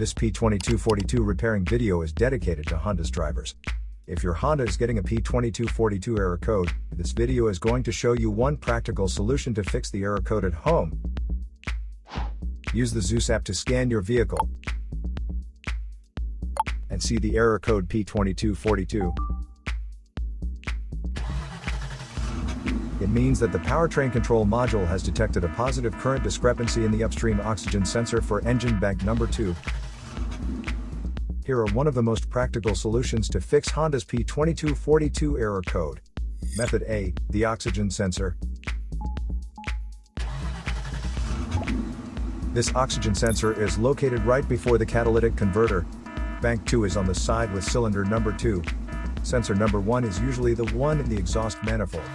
This P2242 repairing video is dedicated to Honda's drivers. If your Honda is getting a P2242 error code, this video is going to show you one practical solution to fix the error code at home. Use the Zeus app to scan your vehicle and see the error code P2242. It means that the powertrain control module has detected a positive current discrepancy in the upstream oxygen sensor for engine bank number 2. Here are one of the most practical solutions to fix Honda's P2242 error code. Method A, the oxygen sensor. This oxygen sensor is located right before the catalytic converter. Bank 2 is on the side with cylinder number 2. Sensor number 1 is usually the one in the exhaust manifold.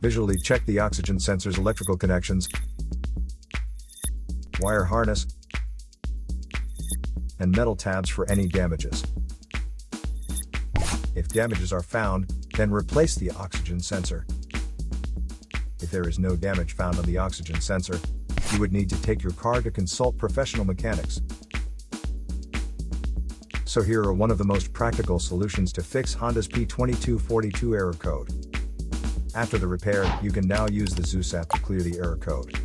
Visually check the oxygen sensor's electrical connections, wire harness, and metal tabs for any damages. If damages are found, then replace the oxygen sensor. If there is no damage found on the oxygen sensor, you would need to take your car to consult professional mechanics. So here are one of the most practical solutions to fix Honda's P2242 error code. After the repair, you can now use the Zeus app to clear the error code.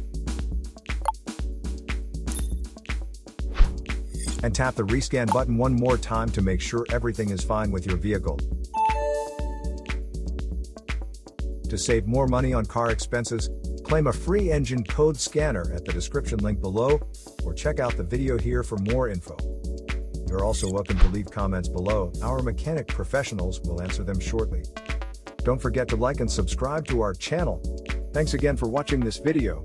And tap the rescan button one more time to make sure everything is fine with your vehicle. To save more money on car expenses, claim a free engine code scanner at the description link below, or check out the video here for more info. You're also welcome to leave comments below. Our mechanic professionals will answer them shortly. Don't forget to like and subscribe to our channel. Thanks again for watching this video.